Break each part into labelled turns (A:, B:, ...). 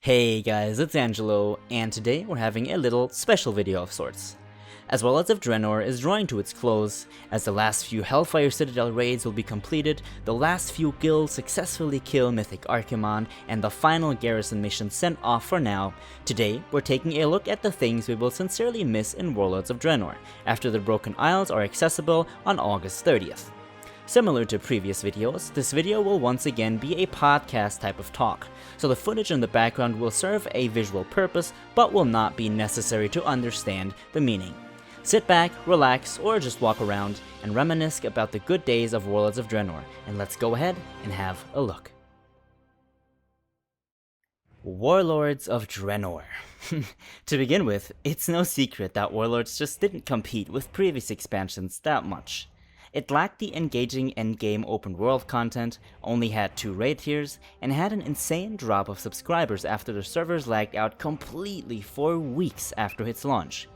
A: Hey guys, it's Angelo, and today we're having a little special video of sorts. As Warlords of Draenor is drawing to its close, as the last few Hellfire Citadel raids will be completed, the last few guilds successfully kill Mythic Archimon, and the final garrison mission sent off for now, today we're taking a look at the things we will sincerely miss in Warlords of Draenor, after the Broken Isles are accessible on August 30th. Similar to previous videos, this video will once again be a podcast type of talk, so the footage in the background will serve a visual purpose but will not be necessary to understand the meaning. Sit back, relax, or just walk around and reminisce about the good days of Warlords of Draenor, and let's go ahead and have a look. Warlords of Draenor. To begin with, it's no secret that Warlords just didn't compete with previous expansions that much. It lacked the engaging endgame open world content, only had 2 raid tiers, and had an insane drop of subscribers after the servers lagged out completely for weeks after its launch.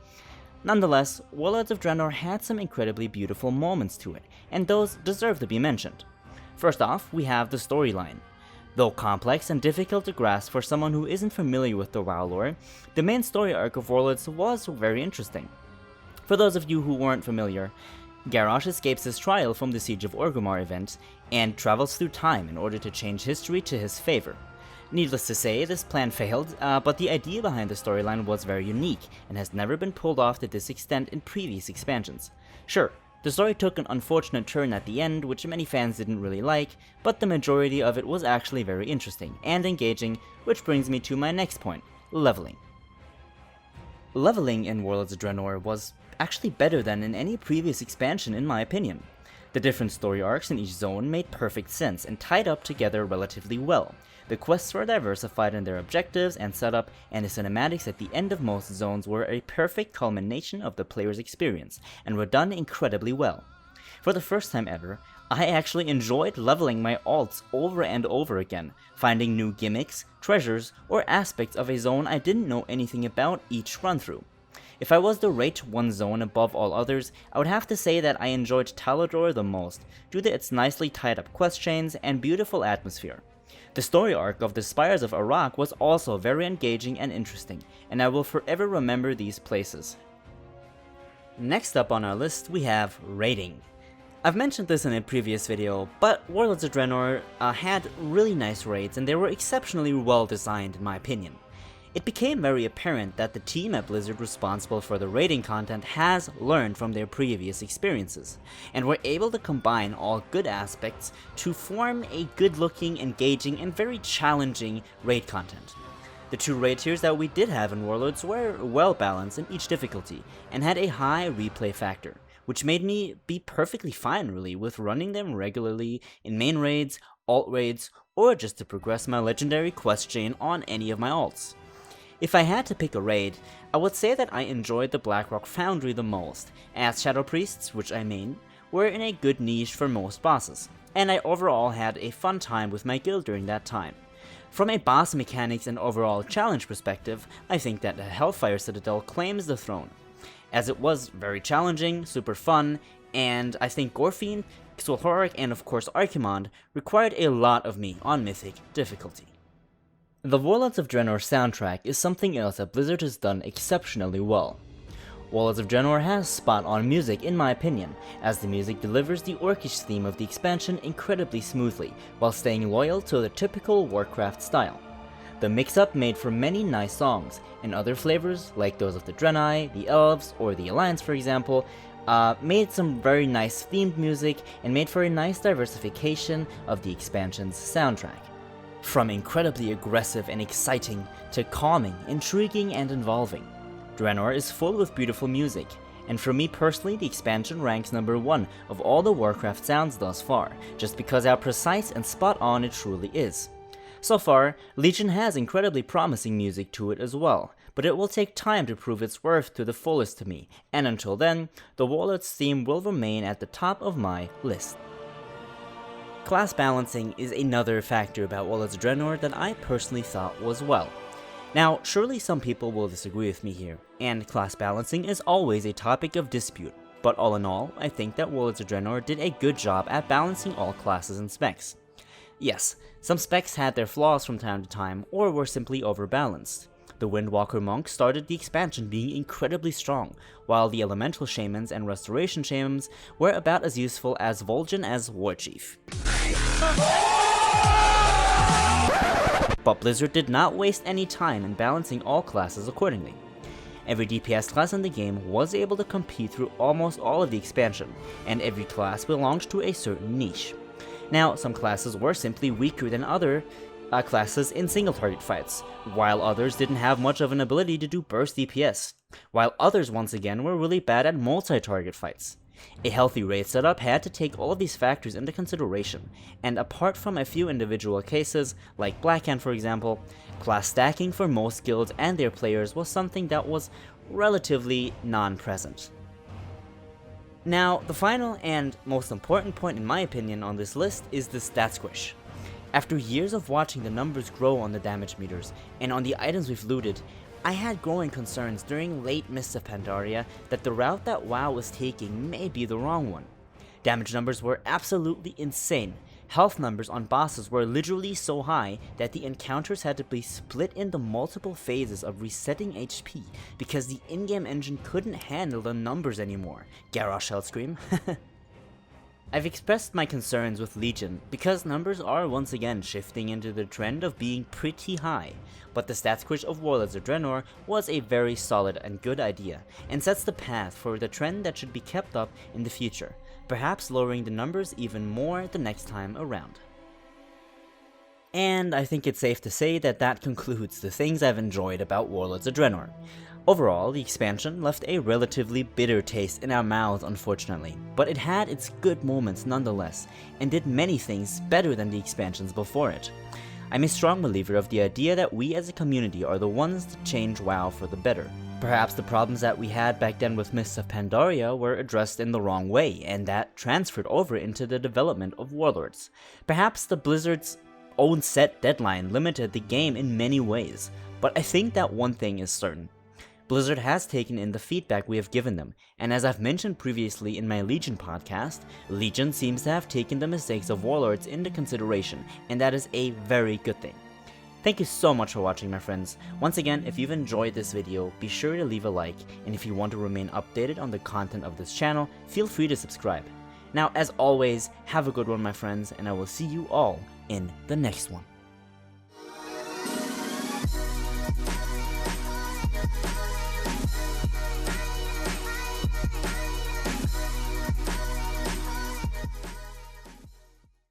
A: Nonetheless, Warlords of Draenor had some incredibly beautiful moments to it, and those deserve to be mentioned. First off, we have the storyline. Though complex and difficult to grasp for someone who isn't familiar with the WoW lore, the main story arc of Warlords was very interesting. For those of you who weren't familiar, Garrosh escapes his trial from the Siege of Orgrimmar event, and travels through time in order to change history to his favor. Needless to say, this plan failed, but the idea behind the storyline was very unique, and has never been pulled off to this extent in previous expansions. Sure, the story took an unfortunate turn at the end, which many fans didn't really like, but the majority of it was actually very interesting and engaging, which brings me to my next point, leveling. Leveling in Warlords of Draenor was actually better than in any previous expansion in my opinion. The different story arcs in each zone made perfect sense and tied up together relatively well. The quests were diversified in their objectives and setup, and the cinematics at the end of most zones were a perfect culmination of the player's experience, and were done incredibly well. For the first time ever, I actually enjoyed leveling my alts over and over again, finding new gimmicks, treasures, or aspects of a zone I didn't know anything about each run-through. If I was to rate one zone above all others, I would have to say that I enjoyed Talador the most, due to its nicely tied up quest chains and beautiful atmosphere. The story arc of the Spires of Arak was also very engaging and interesting, and I will forever remember these places. Next up on our list we have raiding. I've mentioned this in a previous video, but Warlords of Draenor had really nice raids, and they were exceptionally well designed in my opinion. It became very apparent that the team at Blizzard responsible for the raiding content has learned from their previous experiences, and were able to combine all good aspects to form a good-looking, engaging, and very challenging raid content. The 2 raid tiers that we did have in Warlords were well balanced in each difficulty, and had a high replay factor, which made me be perfectly fine really with running them regularly in main raids, alt raids, or just to progress my legendary quest chain on any of my alts. If I had to pick a raid, I would say that I enjoyed the Blackrock Foundry the most, as Shadow Priests, which I main, were in a good niche for most bosses, and I overall had a fun time with my guild during that time. From a boss mechanics and overall challenge perspective, I think that the Hellfire Citadel claims the throne, as it was very challenging, super fun, and I think Gorfiend, Xulthoric, and of course Archimond required a lot of me on Mythic difficulty. The Warlords of Draenor soundtrack is something else that Blizzard has done exceptionally well. Warlords of Draenor has spot-on music in my opinion, as the music delivers the orcish theme of the expansion incredibly smoothly, while staying loyal to the typical Warcraft style. The mix-up made for many nice songs, and other flavors, like those of the Draenei, the Elves, or the Alliance for example, made some very nice themed music, and made for a nice diversification of the expansion's soundtrack. From incredibly aggressive and exciting, to calming, intriguing, and involving. Draenor is full with beautiful music, and for me personally the expansion ranks number 1 of all the Warcraft sounds thus far, just because how precise and spot on it truly is. So far, Legion has incredibly promising music to it as well, but it will take time to prove its worth to the fullest to me, and until then, the Warlords theme will remain at the top of my list. Class balancing is another factor about Warlords of Draenor that I personally thought was well. Now, surely some people will disagree with me here, and class balancing is always a topic of dispute, but all in all, I think that Warlords of Draenor did a good job at balancing all classes and specs. Yes, some specs had their flaws from time to time, or were simply overbalanced. The Windwalker Monk started the expansion being incredibly strong, while the Elemental Shamans and Restoration Shamans were about as useful as Vol'jin as Warchief. But Blizzard did not waste any time in balancing all classes accordingly. Every DPS class in the game was able to compete through almost all of the expansion, and every class belonged to a certain niche. Now, some classes were simply weaker than other classes in single target fights, while others didn't have much of an ability to do burst DPS, while others once again were really bad at multi-target fights. A healthy raid setup had to take all of these factors into consideration, and apart from a few individual cases, like Blackhand for example, class stacking for most guilds and their players was something that was relatively non-present. Now, the final and most important point in my opinion on this list is the stat squish. After years of watching the numbers grow on the damage meters, and on the items we've looted, I had growing concerns during late Mists of Pandaria that the route that WoW was taking may be the wrong one. Damage numbers were absolutely insane. Health numbers on bosses were literally so high that the encounters had to be split into multiple phases of resetting HP because the in-game engine couldn't handle the numbers anymore. Garrosh Hellscream. I've expressed my concerns with Legion because numbers are once again shifting into the trend of being pretty high, but the stat squish of Warlords of Draenor was a very solid and good idea, and sets the path for the trend that should be kept up in the future, perhaps lowering the numbers even more the next time around. And I think it's safe to say that that concludes the things I've enjoyed about Warlords of Draenor. Overall, the expansion left a relatively bitter taste in our mouths unfortunately, but it had its good moments nonetheless, and did many things better than the expansions before it. I'm a strong believer of the idea that we as a community are the ones to change WoW for the better. Perhaps the problems that we had back then with Mists of Pandaria were addressed in the wrong way, and that transferred over into the development of Warlords. Perhaps the Blizzard's own set deadline limited the game in many ways, but I think that one thing is certain. Blizzard has taken in the feedback we have given them, and as I've mentioned previously in my Legion podcast, Legion seems to have taken the mistakes of Warlords into consideration, and that is a very good thing. Thank you so much for watching, my friends. Once again, if you've enjoyed this video, be sure to leave a like, and if you want to remain updated on the content of this channel, feel free to subscribe. Now, as always, have a good one, my friends, and I will see you all in the next one.